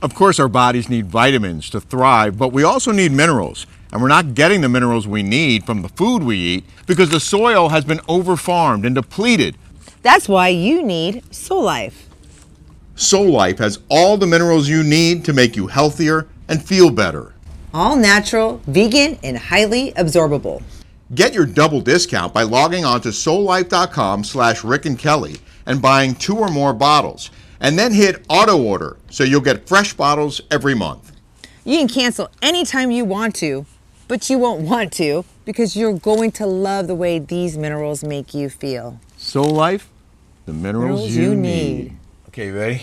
Of course, our bodies need vitamins to thrive, but we also need minerals. And we're not getting the minerals we need from the food we eat because the soil has been overfarmed and depleted. That's why you need Soul Life. Soul Life has all the minerals you need to make you healthier and feel better. All natural, vegan, and highly absorbable. Get your double discount by logging on to soullife.com/Rick and Kelly and buying 2 or more bottles. And then hit auto order so you'll get fresh bottles every month. You can cancel anytime you want to, but you won't want to because you're going to love the way these minerals make you feel. Soul Life, the minerals you need. Okay, you ready?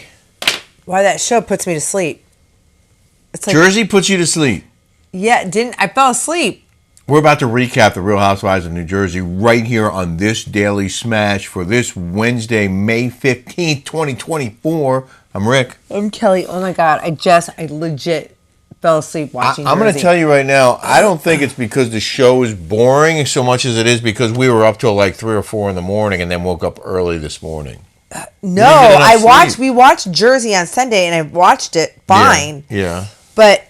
Why that show puts me to sleep. It's like, Jersey puts you to sleep. Yeah, I fell asleep. We're about to recap the Real Housewives of New Jersey right here on this Daily Smash for this Wednesday, May 15th, 2024. I'm Rick. I'm Kelly. Oh my God, I legit fell asleep watching I'm going to tell you right now, I don't think it's because the show is boring so much as it is because we were up till like 3 or 4 in the morning and then woke up early this morning. No, we watched Jersey on Sunday and I watched it fine. Yeah. But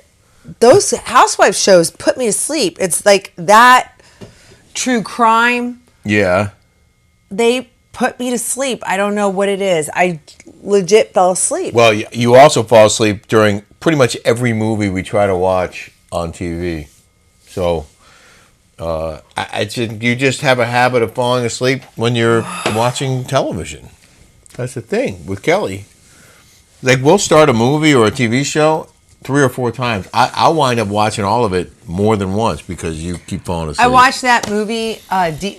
those Housewives shows put me to sleep. It's like that true crime. Yeah. They put me to sleep. I don't know what it is. I legit fell asleep. Well, you also fall asleep during pretty much every movie we try to watch on TV. So you just have a habit of falling asleep when you're watching television. That's the thing with Kelly. Like, we'll start a movie or a TV show 3 or 4 times. I'll wind up watching all of it more than once because you keep falling asleep. I watched that movie,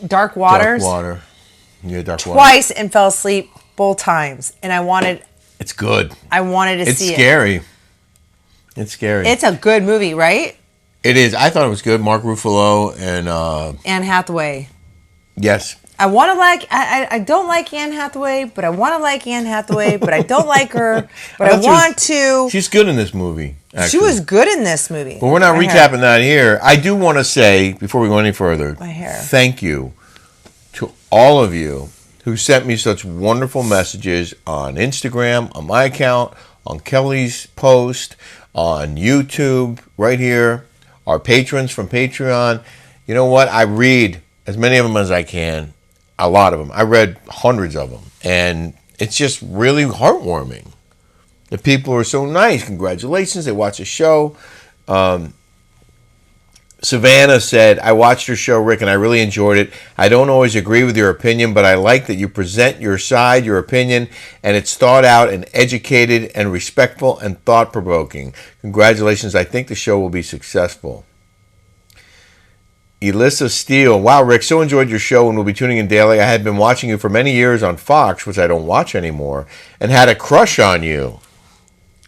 Dark Waters. Dark Water. Yeah, Dark Water. Twice and fell asleep both times. And I wanted... It's good. I wanted to see it. It's scary. It's scary. It's a good movie, right? It is. I thought it was good. Mark Ruffalo and... Anne Hathaway. Yes. I don't like Anne Hathaway, but I want to like Anne Hathaway, but I don't like her, but I want to. She's good in this movie, actually. She was good in this movie. But we're not recapping that here. I do want to say, before we go any further, thank you to all of you who sent me such wonderful messages on Instagram, on my account, on Kelly's post, on YouTube, right here, our patrons from Patreon. You know what? I read as many of them as I can. A lot of them. I read hundreds of them. And it's just really heartwarming. The people are so nice. Congratulations. They watch the show. Savannah said, I watched your show, Rick, and I really enjoyed it. I don't always agree with your opinion, but I like that you present your side, your opinion, and it's thought out and educated and respectful and thought-provoking. Congratulations. I think the show will be successful. Elissa Steele, wow, Rick, so enjoyed your show and will be tuning in daily. I had been watching you for many years on Fox, which I don't watch anymore, and had a crush on you.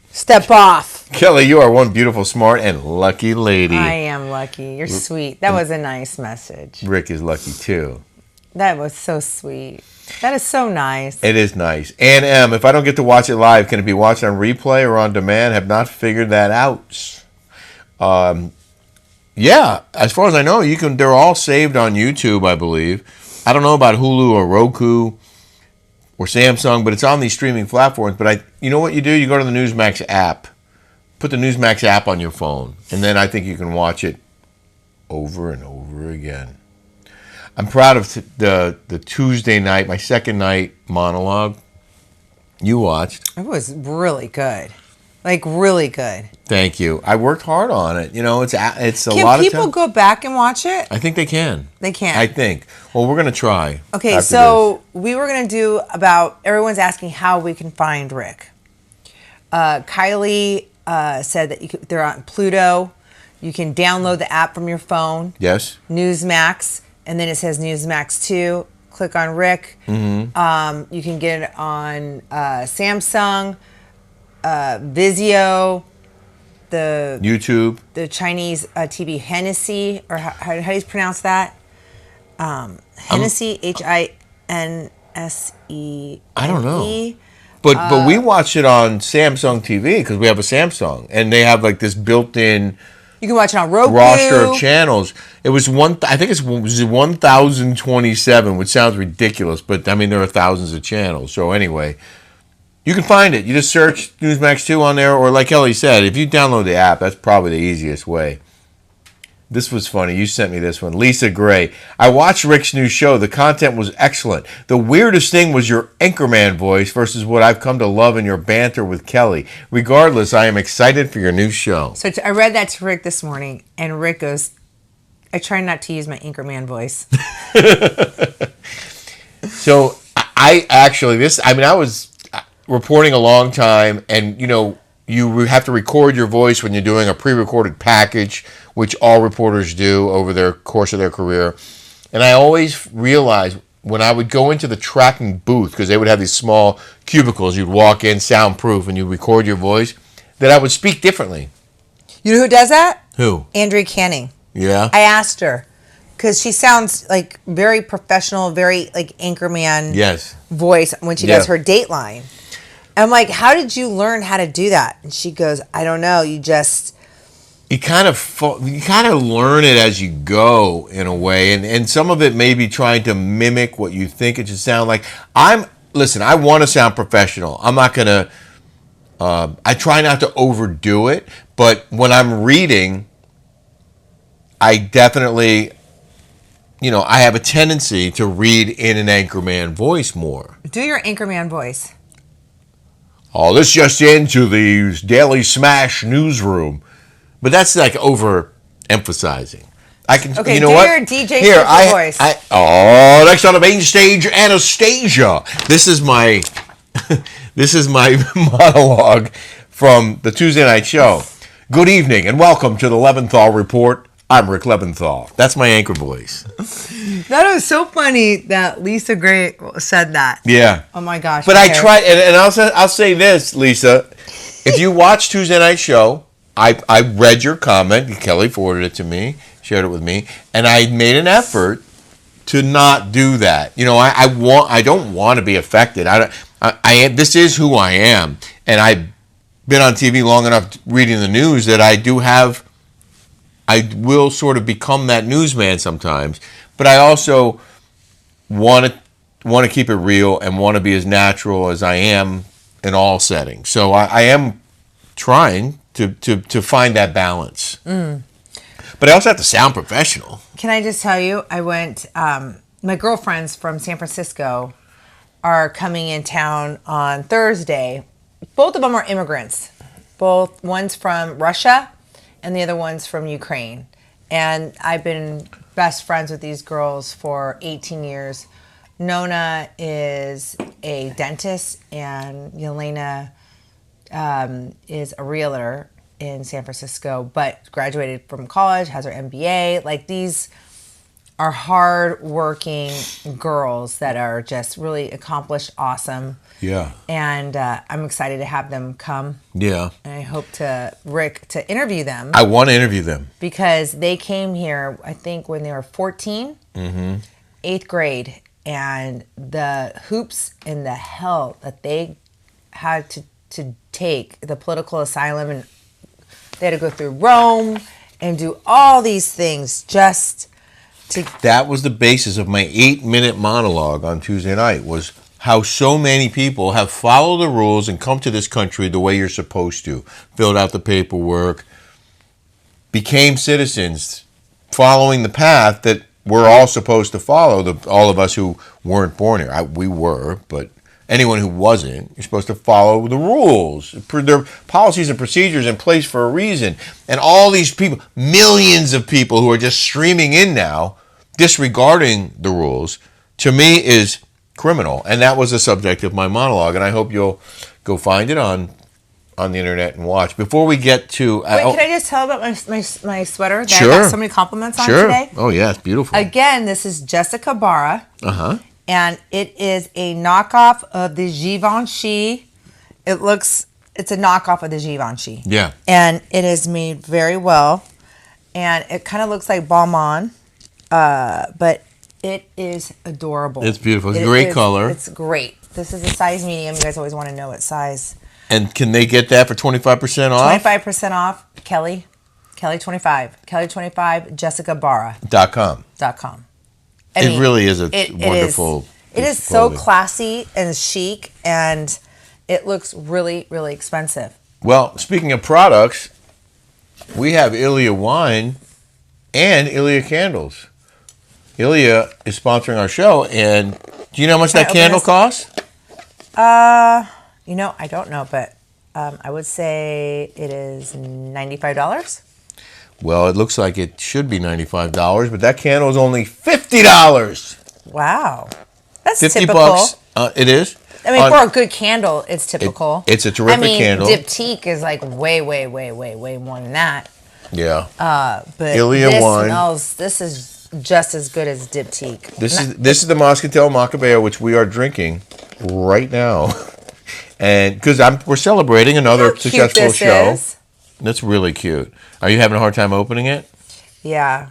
Step off. Kelly, you are one beautiful, smart, and lucky lady. I am lucky. You're sweet. That was a nice message. Rick is lucky, too. That was so sweet. That is so nice. It is nice. Ann M., if I don't get to watch it live, can it be watched on replay or on demand? Have not figured that out. Yeah, as far as I know, they're all saved on YouTube, I believe. I don't know about Hulu or Roku or Samsung, but it's on these streaming platforms. But you know what you do? You go to the Newsmax app. Put the Newsmax app on your phone, and then I think you can watch it over and over again. I'm proud of the Tuesday night, my second night monologue. You watched. It was really good. Like, really good. Thank you. I worked hard on it. You know, it's a lot of time. Can people go back and watch it? I think they can. They can. I think. Well, we're going to try. Okay, so we were going to do about, everyone's asking how we can find Rick. Kylie said that they're on Pluto. You can download the app from your phone. Yes. Newsmax. And then it says Newsmax 2. Click on Rick. Mm-hmm. You can get it on Samsung. Vizio, the YouTube, the Chinese TV Hennessy, or how do you pronounce that? Hennessy, Hinse. I don't know. But we watch it on Samsung TV because we have a Samsung, and they have like this built-in. You can watch it on Roku. Roster of channels. It was I think it was 1,027, which sounds ridiculous, but I mean there are thousands of channels. So anyway. You can find it. You just search Newsmax 2 on there, or like Kelly said, if you download the app, that's probably the easiest way. This was funny. You sent me this one. Lisa Gray. I watched Rick's new show. The content was excellent. The weirdest thing was your anchorman voice versus what I've come to love in your banter with Kelly. Regardless, I am excited for your new show. So I read that to Rick this morning, and Rick goes, I try not to use my anchorman voice. So I was reporting a long time, and you have to record your voice when you're doing a pre-recorded package, which all reporters do over their course of their career. And I always realized when I would go into the tracking booth, because they would have these small cubicles, you'd walk in soundproof and you record your voice, that I would speak differently. You know who does that? Who? Andrea Canning. Yeah. I asked her because she sounds like very professional, very like anchorman voice when she does her Dateline. I'm like, how did you learn how to do that? And she goes, I don't know. You kind of learn it as you go in a way, and some of it may be trying to mimic what you think it should sound like. I want to sound professional. I'm not gonna. I try not to overdo it, but when I'm reading, I definitely, I have a tendency to read in an anchorman voice more. Do your anchorman voice. Oh, this just into the Daily Smash newsroom. But that's like over-emphasizing. I can, okay, you know do what? Your DJ Here, voice. Next on the main stage, Anastasia. This is my monologue from the Tuesday night show. Good evening and welcome to the Leventhal Report. I'm Rick Leventhal. That's my anchor voice. That was so funny that Lisa Gray said that. Yeah. Oh my gosh. But I tried, and I'll say this, Lisa. If you watch Tuesday night show, I read your comment. Kelly forwarded it to me, shared it with me, and I made an effort to not do that. I don't want to be affected. This is who I am, and I've been on TV long enough reading the news that I will sort of become that newsman sometimes, but I also want to keep it real and want to be as natural as I am in all settings. So I am trying to find that balance. But I also have to sound professional. Can I just tell you, I went, my girlfriends from San Francisco are coming in town on Thursday. Both of them are immigrants. One's from Russia and the other one's from Ukraine. And I've been best friends with these girls for 18 years. Nona is a dentist and Yelena is a realtor in San Francisco, but graduated from college, has her MBA. Like, these are hard-working girls that are just really accomplished, awesome. Yeah. And I'm excited to have them come. Yeah. And I hope Rick, to interview them. I want to interview them. Because they came here, I think, when they were 14, 8th grade. And the hoops and the hell that they had to take, the political asylum, and they had to go through Rome and do all these things just to... That was the basis of my 8-minute monologue on Tuesday night, was how so many people have followed the rules and come to this country the way you're supposed to. Filled out the paperwork, became citizens, following the path that we're all supposed to follow, all of us who weren't born here. We were, but anyone who wasn't, you're supposed to follow the rules. There are policies and procedures in place for a reason. And all these people, millions of people who are just streaming in now, disregarding the rules, to me is criminal. And that was the subject of my monologue. And I hope you'll go find it on the internet and watch. Before we get to... Wait, can I just tell about my sweater that sure. I got so many compliments on today? Oh, yeah, it's beautiful. Again, this is Jessica Barra. Uh-huh. And it is a knockoff of the Givenchy. It's a knockoff of the Givenchy. Yeah. And it is made very well. And it kind of looks like Balmain. But it is adorable. It's beautiful. It's a great color. It's great. This is a size medium. You guys always want to know what size. And can they get that for 25% off? 25% off. Kelly 25. Kelly 25. JessicaBarra.com. It really is a wonderful. It is so classy and chic, and it looks really, really expensive. Well, speaking of products, we have Ilia wine and Ilia candles. Ilia is sponsoring our show, and do you know how much that candle costs? I don't know, but I would say it is $95. Well, it looks like it should be $95, but that candle is only $50. Wow. That's 50 typical. bucks. It is. I mean, for a good candle, it's typical. It's a terrific candle. Diptyque is like way, way, way, way, way more than that. Yeah. But Ilia wine. This is just as good as Diptyque. This is the Moscatel Macabeo, which we are drinking right now, and because we're celebrating another successful show. That's really cute. Are you having a hard time opening it? Yeah.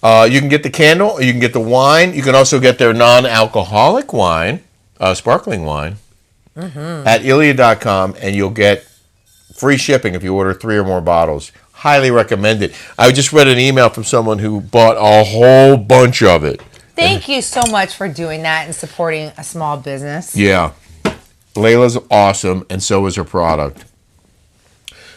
You can get the candle, or you can get the wine. You can also get their non-alcoholic wine, sparkling wine, at Ilia.com, and you'll get free shipping if you order 3 or more bottles. Highly recommend it. I just read an email from someone who bought a whole bunch of it. Thank you so much for doing that and supporting a small business. Yeah. Layla's awesome, and so is her product.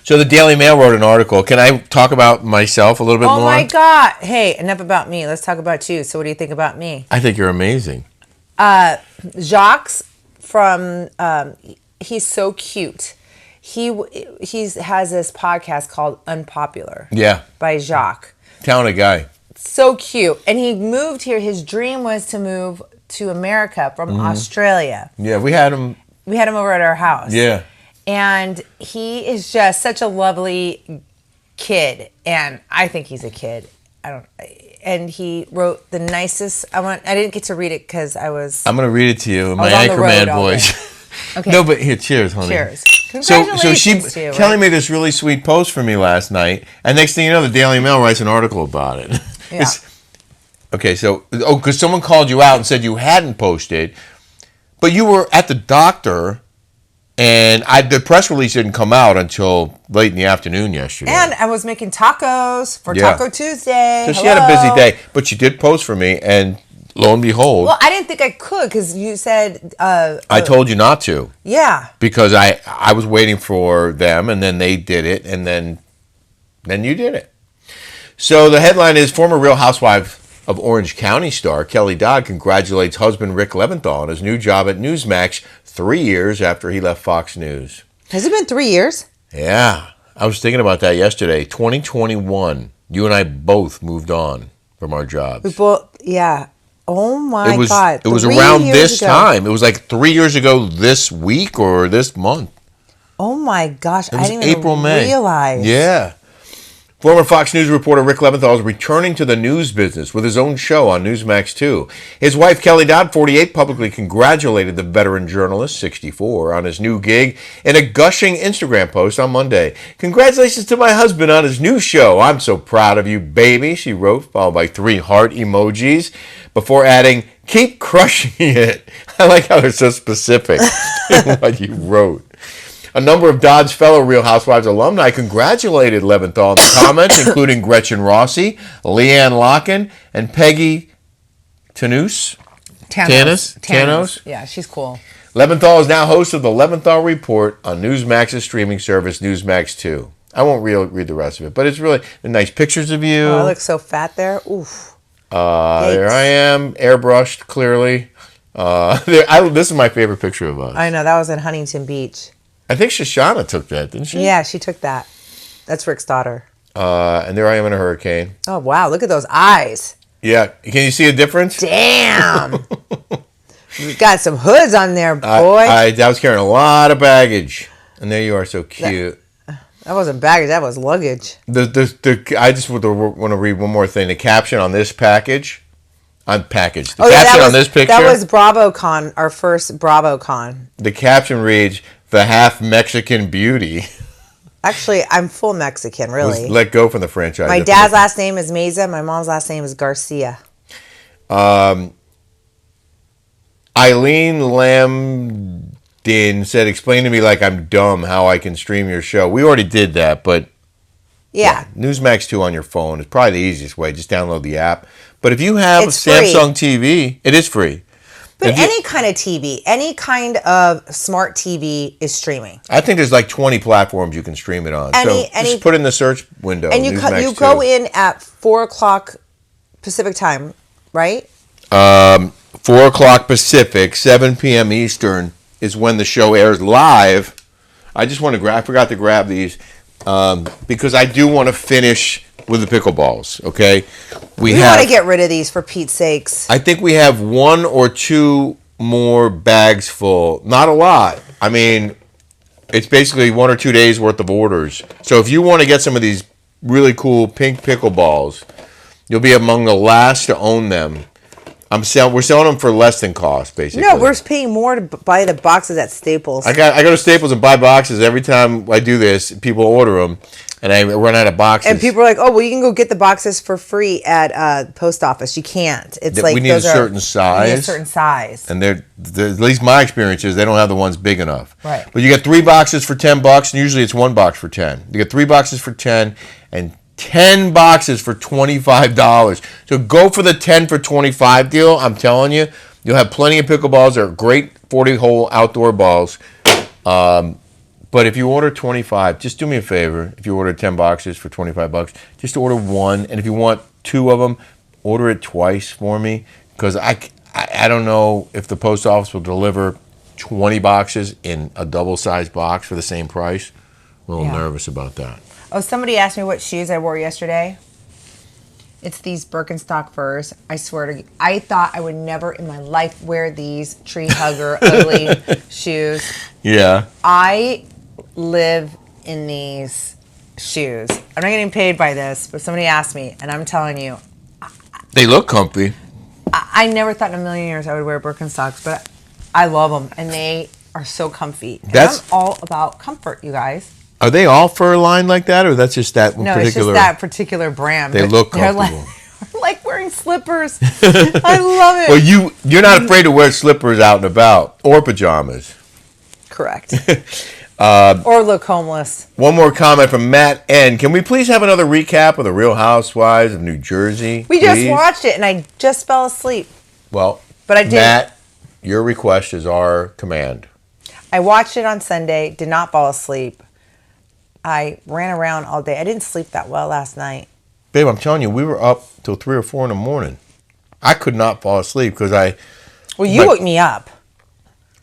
So the Daily Mail wrote an article. Can I talk about myself a little bit more? Oh my God. Hey, enough about me. Let's talk about you. So what do you think about me? I think you're amazing. Jacques from, he's so cute. He has this podcast called Unpopular. Yeah. By Jacques. Talented guy. So cute. And he moved here. His dream was to move to America from Australia. Yeah, we had him over at our house. Yeah. And he is just such a lovely kid. And I think he's a kid. And he wrote the nicest. I didn't get to read it because I was. I'm going to read it to you in my Anchorman voice. Okay. No, but here, cheers, honey. Cheers. Congratulations to you. Kelly made this really sweet post for me last night, and next thing you know, the Daily Mail writes an article about it. Yeah. Because someone called you out and said you hadn't posted, but you were at the doctor, and the press release didn't come out until late in the afternoon yesterday. And I was making tacos for Taco Tuesday. So she had a busy day, but she did post for me, and lo and behold. Well, I didn't think I could because you said. I told you not to. Yeah. Because I was waiting for them, and then they did it, and then you did it. So the headline is, former Real Housewife of Orange County star Kelly Dodd congratulates husband Rick Leventhal on his new job at Newsmax 3 years after he left Fox News. Has it been 3 years? Yeah. I was thinking about that yesterday. 2021. You and I both moved on from our jobs. We both, yeah. Oh my God. It was around this time. It was like 3 years ago this week or this month. Oh my gosh. It was I didn't even realize. Yeah. Former Fox News reporter Rick Leventhal is returning to the news business with his own show on Newsmax 2. His wife, Kelly Dodd, 48, publicly congratulated the veteran journalist, 64, on his new gig in a gushing Instagram post on Monday. "Congratulations to my husband on his new show. I'm so proud of you, baby," she wrote, followed by 3 heart emojis, before adding, "Keep crushing it." I like how they're so specific in what you wrote. A number of Dodd's fellow Real Housewives alumni congratulated Leventhal in the comments, including Gretchen Rossi, Leanne Locken, and Peggy Tanos. Yeah, she's cool. Leventhal is now host of the Leventhal Report on Newsmax's streaming service, Newsmax 2. I won't read the rest of it, but it's really nice pictures of you. Oh, I look so fat there. Oof. There I am, airbrushed, clearly. This is my favorite picture of us. I know, that was in Huntington Beach. I think Shoshana took that, didn't she? Yeah, she took that. That's Rick's daughter. And there I am in a hurricane. Oh, wow. Look at those eyes. Yeah. Can you see a difference? Damn. You've got some hoods on there, boy. I was carrying a lot of baggage. And there you are, so cute. That wasn't baggage. That was luggage. I just want to read one more thing. The caption on this package. On this picture. That was BravoCon, our first BravoCon. The caption reads, "The half Mexican beauty." Actually, I'm full Mexican, really. Let go from the franchise. My dad's last name is Meza. My mom's last name is Garcia. Eileen Lamdin said, "Explain to me like I'm dumb how I can stream your show." We already did that, but yeah. Newsmax 2 on your phone is probably the easiest way. Just download the app. But if you have it's a Samsung free. TV, it is free. But any kind of TV, any kind of smart TV is streaming. I think there's like 20 platforms you can stream it on. Just put it in the search window. And you go in at 4 o'clock Pacific time, right? 4 o'clock Pacific, 7 p.m. Eastern is when the show airs live. I forgot to grab these because I do want to finish with the pickleballs, okay? We want to get rid of these for Pete's sakes. I think we have 1 or 2 more bags full. Not a lot. I mean, it's basically 1 or 2 days worth of orders. So if you want to get some of these really cool pink pickleballs, you'll be among the last to own them. We're selling them for less than cost, basically. No, we're paying more to buy the boxes at Staples. I go to Staples and buy boxes every time I do this. People order them, and I run out of boxes. And people are like, "Oh, well, you can go get the boxes for free at post office." You can't. It's like we need a certain size. We need a certain size. And they're at least my experience is they don't have the ones big enough. Right. But you get 3 boxes for $10, and usually it's 1 box for $10. You get 3 boxes for $10, and 10 boxes for $25. So go for the 10 for $25 deal. I'm telling you, you'll have plenty of pickleballs. They're great 40-hole outdoor balls. But if you order 25, just do me a favor. If you order 10 boxes for $25, just order 1. And if you want 2 of them, order it twice for me. Because I don't know if the post office will deliver 20 boxes in a double-sized box for the same price. I'm a little nervous about that. Oh, somebody asked me what shoes I wore yesterday. It's these Birkenstock furs. I swear to you, I thought I would never in my life wear these tree hugger ugly shoes. Yeah. I live in these shoes. I'm not getting paid by this, but somebody asked me, and I'm telling you. They look comfy. I never thought in a million years I would wear Birkenstocks, but I love them, and they are so comfy. And I'm all about comfort, you guys. Are they all fur lined like that, or that's just that particular? No, it's just that particular brand. They look comfortable. They're like wearing slippers. I love it. Well, you're not afraid to wear slippers out and about, or pajamas. Correct. Or look homeless. One more comment from Matt N. Can we please have another recap of the Real Housewives of New Jersey? We just watched it, and I just fell asleep. Well, but I did. Matt, your request is our command. I watched it on Sunday, did not fall asleep. I ran around all day. I didn't sleep that well last night. Babe, I'm telling you, we were up till 3 or 4 in the morning. I could not fall asleep because Well, you woke me up.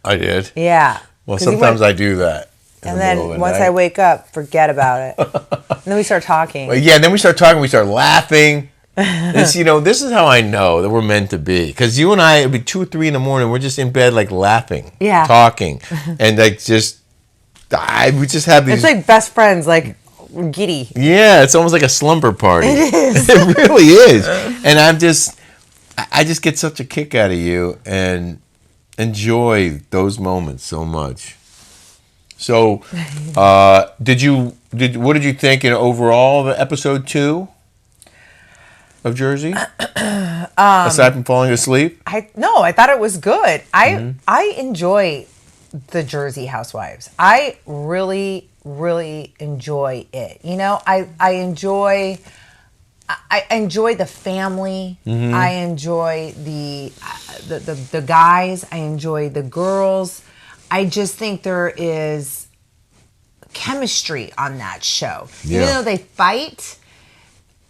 I did? Yeah. Well, sometimes I do that. And then once I wake up, forget about it. And then we start talking. Well, yeah, and then we start talking, we start laughing. This is how I know that we're meant to be. Because you and I, it'd be 2 or 3 in the morning, we're just in bed, like laughing, talking, and like we just have these. It's like best friends, like giddy. Yeah, it's almost like a slumber party. It is. It really is. And I just get such a kick out of you and enjoy those moments so much. So, what did you think in overall of episode 2 of Jersey? Aside from falling asleep? I thought it was good. I enjoy the Jersey Housewives. I really, really enjoy it. You know, I enjoy the family. Mm-hmm. I enjoy the guys. I enjoy the girls. I just think there is chemistry on that show. Yeah. Even though they fight,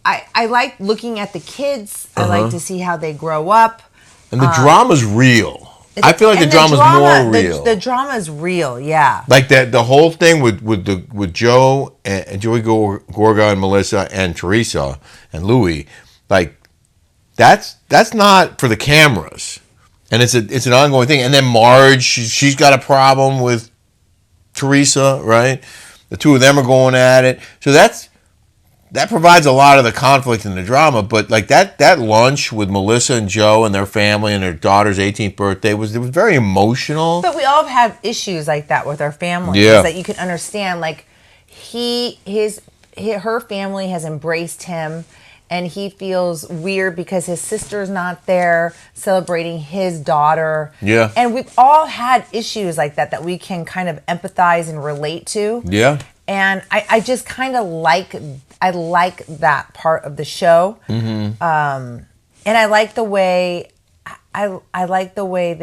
I like looking at the kids. I like to see how they grow up. And the drama's real. I feel like the drama's more real. The drama's real, yeah. Like the whole thing with Joe and Joey Gorga and Melissa and Teresa and Louis, like that's not for the cameras. And it's an ongoing thing. And then Marge, she's got a problem with Teresa, right? The two of them are going at it. So that provides a lot of the conflict and the drama. But like that lunch with Melissa and Joe and their family and their daughter's 18th birthday it was very emotional. But we all have had issues like that with our families. Yeah. That you can understand. Like her family has embraced him. And he feels weird because his sister's not there celebrating his daughter. Yeah. And we've all had issues like that we can kind of empathize and relate to. Yeah. And I just kind of like that part of the show. Mm-hmm. And I like the way I like the way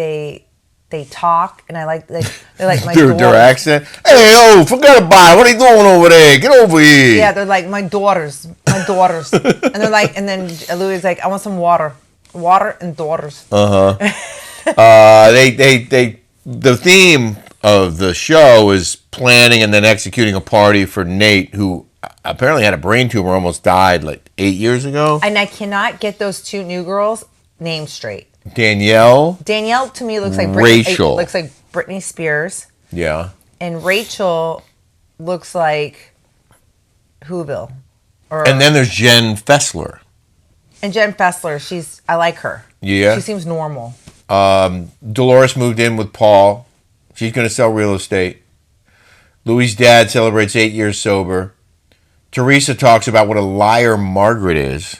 they talk, and I like they're like my their accent. Hey, oh, forget about it. What are you doing over there? Get over here. Yeah, they're like my daughters, and they're like, and then Louis like, I want some water and daughters. The theme of the show is planning and then executing a party for Nate, who apparently had a brain tumor, almost died like 8 years ago. And I cannot get those two new girls' names straight. Danielle to me looks like Rachel. Looks like Britney Spears. Yeah. And Rachel looks like Whoville. And then there's Jen Fessler. And Jen Fessler, I like her. Yeah. She seems normal. Dolores moved in with Paul. She's going to sell real estate. Louis' dad celebrates 8 years sober. Teresa talks about what a liar Margaret is.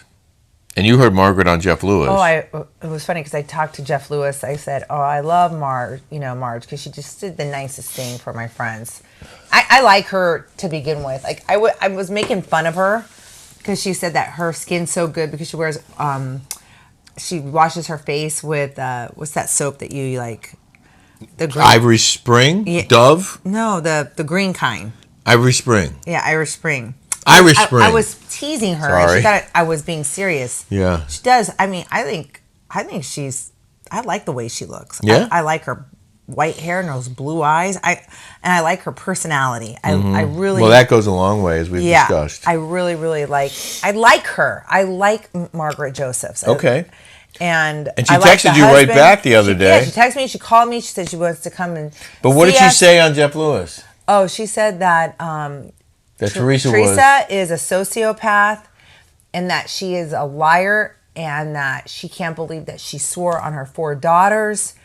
And you heard Margaret on Jeff Lewis. It was funny because I talked to Jeff Lewis. I said, I love Marge, because she just did the nicest thing for my friends. I like her to begin with. Like I was making fun of her because she said that her skin's so good because she wears, she washes her face with, what's that soap that you like? The green. Ivory Spring? Yeah. Dove? No, the green kind. Ivory Spring. Yeah, Irish Spring. Irish Spring. I was teasing her. Sorry. And she thought I was being serious. Yeah. She does. I mean, I think I like the way she looks. Yeah. I like her white hair and those blue eyes. I like her personality. I really. Well, that goes a long way, as we've discussed. I really, really like her. I like Margaret Josephs. Okay. And she texted you right back the other day. Yeah, she texted me. She called me. She said she wants to come and. But what did she say on Jeff Lewis? Oh, she said that. That Teresa is a sociopath, and that she is a liar, and that she can't believe that she swore on her 4 daughters.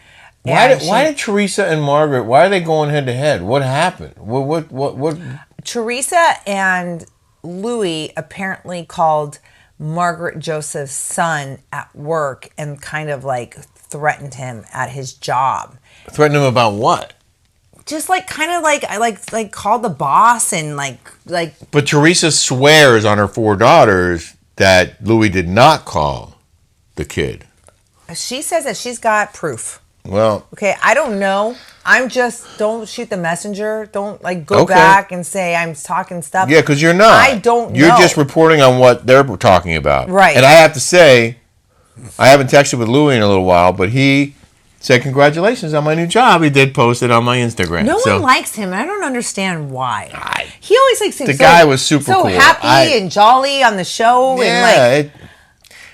Why did Teresa and Margaret? Why are they going head to head? What happened? What? Teresa and Louis apparently called Margaret Joseph's son at work and kind of like threatened him at his job. Threatened him about what? Just like kind of like I like called the boss and like. But Teresa swears on her 4 daughters that Louis did not call the kid. She says that she's got proof. Well, okay, I don't know. I'm just don't shoot the messenger. Don't go back and say I'm talking stuff. Yeah, because you're not. I don't know. You're just reporting on what they're talking about. Right. And I have to say, I haven't texted with Louis in a little while, but he said congratulations on my new job. He did post it on my Instagram. No one likes him. I don't understand why. He always seems the guy was super cool. Happy and jolly on the show. Yeah, and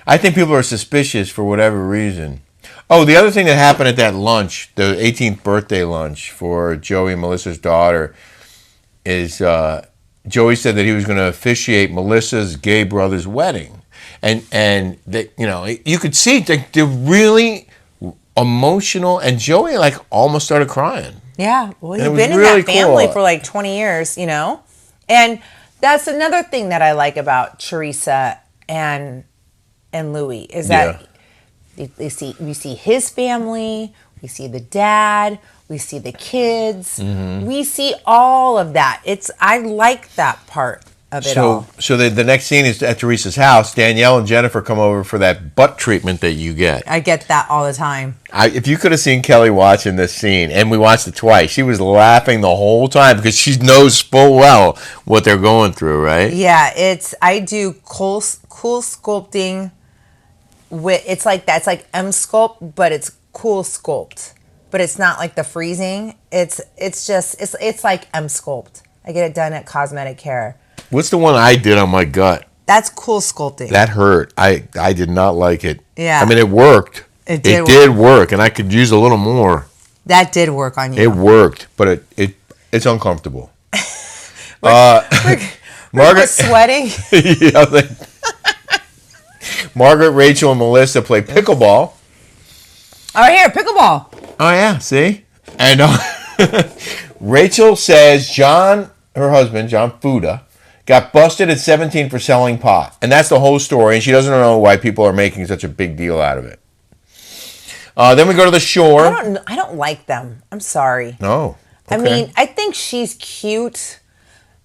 I think people are suspicious for whatever reason. Oh, the other thing that happened at that lunch, the 18th birthday lunch for Joey and Melissa's daughter, is Joey said that he was going to officiate Melissa's gay brother's wedding, and they, you could see they're really emotional, and Joey almost started crying. Yeah, well, he's been in that family for 20 years, and that's another thing that I like about Teresa and Louis is that we see his family, we see the dad, we see the kids, we see all of that. I like that part of it all. So the next scene is at Teresa's house. Danielle and Jennifer come over for that butt treatment that you get. I get that all the time. If you could have seen Kelly watching this scene, and we watched it twice, she was laughing the whole time because she knows full well what they're going through, right? Yeah, I do cool sculpting. It's like that. It's like M-Sculpt, but it's cool sculpt. But it's not like the freezing. It's like M-Sculpt. I get it done at Cosmetic Care. What's the one I did on my gut? That's cool sculpting. That hurt. I did not like it. Yeah. I mean, it worked. It did work, and I could use a little more. That did work on you. It worked, but it's uncomfortable. Margaret sweating. Yeah. Margaret, Rachel, and Melissa play pickleball. Oh, here, pickleball. Oh, yeah, see? And Rachel says John, her husband, John Fuda, got busted at 17 for selling pot. And that's the whole story, and she doesn't know why people are making such a big deal out of it. Then we go to the shore. I don't like them. I'm sorry. No. Okay. I mean, I think she's cute.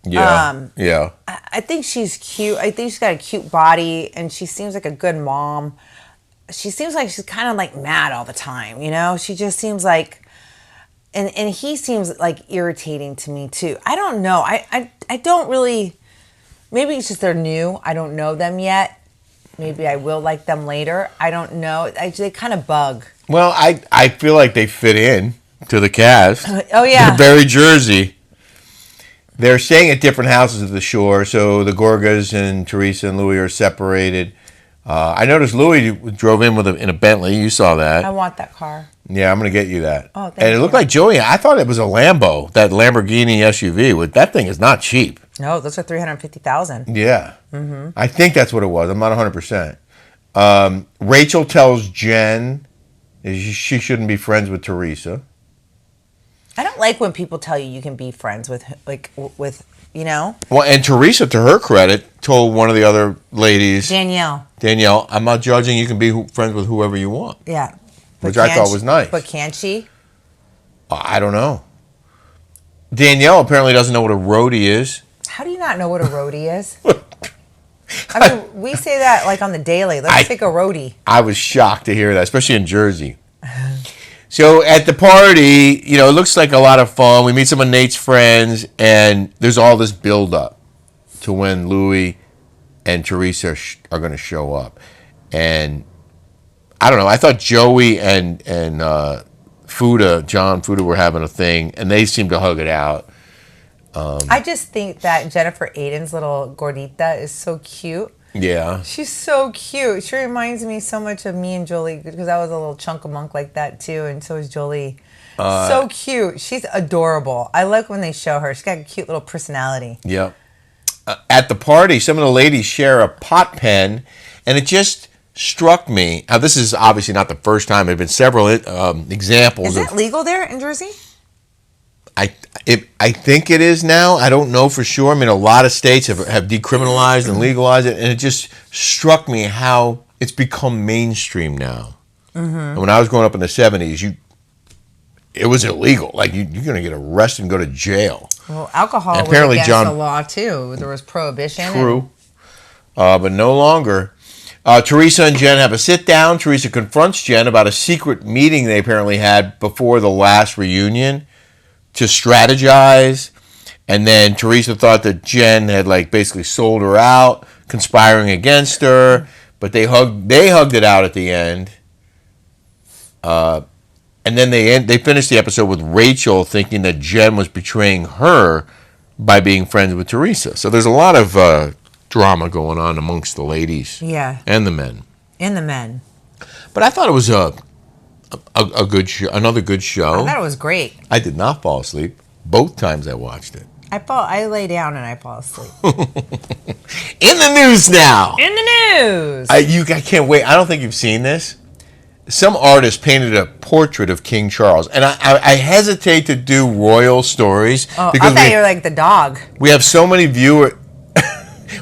Yeah. Yeah. I think she's cute. I think she's got a cute body, and she seems like a good mom. she seems like she's kind of like mad all the time, you know? She just seems like, and he seems like irritating to me too. I don't know. I don't really, maybe it's just they're new. I don't know them yet. Maybe I will like them later. I don't know. They kind of bug. Well, I feel like they fit in to the cast. Oh, yeah. They're very Jersey. They're staying at different houses at the shore, so the Gorgas and Teresa and Louis are separated. I noticed Louis drove in in a Bentley. You saw that. I want that car. Yeah, I'm going to get you that. Oh, thank you. And it looked like Joey. I thought it was a Lambo, that Lamborghini SUV. That thing is not cheap. No, those are $350,000. Yeah. Mm-hmm. I think that's what it was. I'm not 100%. Rachel tells Jen she shouldn't be friends with Teresa. I don't like when people tell you can be friends with, you know? Well, and Teresa, to her credit, told one of the other ladies, Danielle, I'm not judging. You can be friends with whoever you want. Yeah. Which I thought was nice. But can she? I don't know. Danielle apparently doesn't know what a roadie is. How do you not know what a roadie is? I mean, we say that like on the daily. Let's take a roadie. I was shocked to hear that, especially in Jersey. So at the party, you know, it looks like a lot of fun. We meet some of Nate's friends, and there's all this build-up to when Louis and Teresa are going to show up. And I don't know. I thought Joey and John Fuda were having a thing, and they seemed to hug it out. I just think that Jennifer Aydin's little gordita is so cute. Yeah. She's so cute. She reminds me so much of me and Jolie because I was a little chunk of monk like that too, and so is Jolie. So cute. She's adorable. I like when they show her. She's got a cute little personality. Yep. At the party, some of the ladies share a pot pen, and it just struck me. Now, this is obviously not the first time. There have been several examples. Is it legal there in Jersey? I think it is now. I don't know for sure. I mean, a lot of states have decriminalized and legalized it, and it just struck me how it's become mainstream now. Mm-hmm. And when I was growing up in the 70s, it was illegal. Like, you're going to get arrested and go to jail. Well, alcohol was against the law, too. There was prohibition. True. But no longer. Teresa and Jen have a sit-down. Teresa confronts Jen about a secret meeting they apparently had before the last reunion to strategize, and then Teresa thought that Jen had basically sold her out, conspiring against her, but they hugged it out at the end. And then they finished the episode with Rachel thinking that Jen was betraying her by being friends with Teresa. So there's a lot of drama going on amongst the ladies, and the men, But I thought it was a good show, another good show. I thought it was great. I did not fall asleep both times I watched it. I lay down and I fall asleep. In the news now. In the news. I can't wait. I don't think you've seen this. Some artist painted a portrait of King Charles, and I hesitate to do royal stories because I thought you were like the dog. We have so many viewers.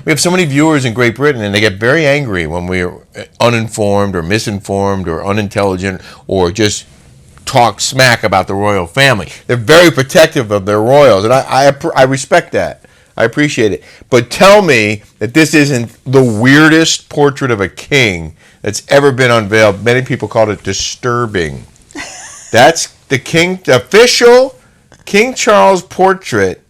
We have so many viewers in Great Britain, and they get very angry when we're uninformed or misinformed or unintelligent or just talk smack about the royal family. They're very protective of their royals, and I respect that. I appreciate it. But tell me that this isn't the weirdest portrait of a king that's ever been unveiled. Many people called it disturbing. That's the official King Charles portrait.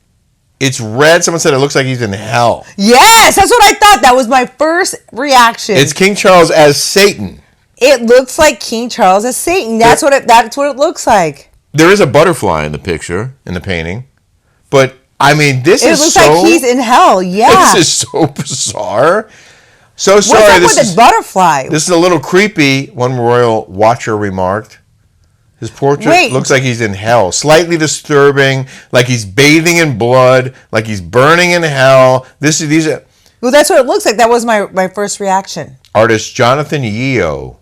It's red. Someone said it looks like he's in hell. Yes, that's what I thought. That was my first reaction. It's King Charles as Satan. It looks like King Charles as Satan. That's what it looks like. There is a butterfly in the picture, in the painting. But, I mean, it looks like he's in hell, yeah. This is so bizarre. So sorry. What's up with this butterfly? This is a little creepy, one royal watcher remarked. His portrait looks like he's in hell. Slightly disturbing, like he's bathing in blood, like he's burning in hell. Well, that's what it looks like. That was my first reaction. Artist Jonathan Yeo.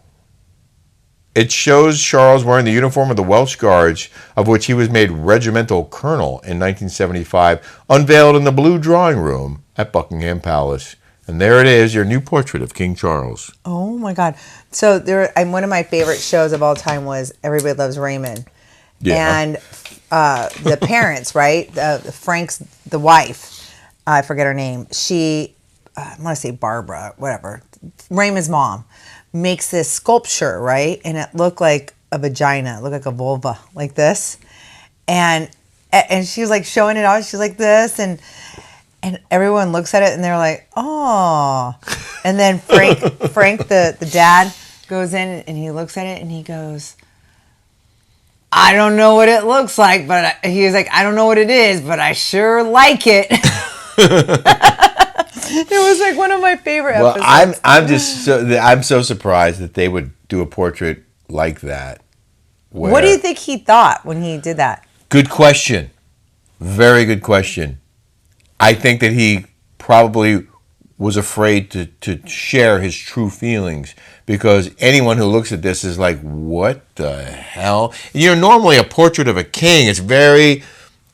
It shows Charles wearing the uniform of the Welsh Guards, of which he was made regimental colonel in 1975, unveiled in the Blue Drawing Room at Buckingham Palace. And there it is, your new portrait of King Charles. Oh, my God. So one of my favorite shows of all time was Everybody Loves Raymond. Yeah. And the parents, right? Frank's, the wife, I forget her name. She, I want to say Barbara, whatever. Raymond's mom. makes this sculpture, right? And it looked like a vagina, it looked like a vulva, like this. And she was like showing it off. She's like this, and everyone looks at it and they're like, oh. And then Frank, the dad, goes in and he looks at it and he goes, I don't know what it looks like, but he was like, I don't know what it is, but I sure like it. It was like one of my favorite episodes. I'm so surprised that they would do a portrait like that. What do you think he thought when he did that? Good question. Very good question. I think that he probably was afraid to share his true feelings, because anyone who looks at this is like, what the hell? Normally a portrait of a king is very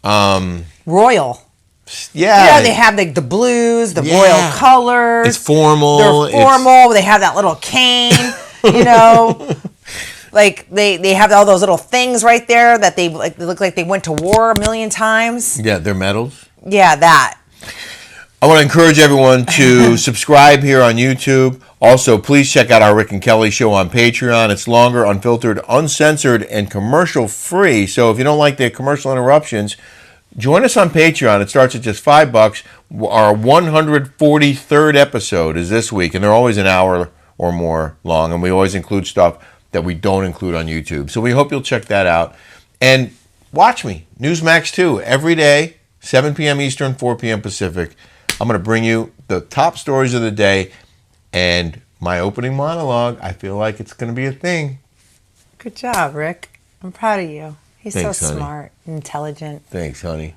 royal. Yeah, they have the blues, the royal colors. It's formal. They're formal. They have that little cane, Like they have all those little things right there that they look like they went to war a million times. Yeah, they're medals. Yeah, that. I want to encourage everyone to subscribe here on YouTube. Also, please check out our Rick and Kelly show on Patreon. It's longer, unfiltered, uncensored, and commercial free. So if you don't like the commercial interruptions, join us on Patreon. It starts at just $5. Our 143rd episode is this week, and they're always an hour or more long, and we always include stuff that we don't include on YouTube. So we hope you'll check that out. And watch me, Newsmax 2, every day, 7 p.m. Eastern, 4 p.m. Pacific. I'm going to bring you the top stories of the day and my opening monologue. I feel like it's going to be a thing. Good job, Rick. I'm proud of you. He's Thanks, so honey. Smart, intelligent. Thanks, honey.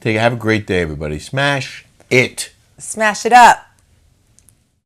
Have a great day, everybody. Smash it. Smash it up.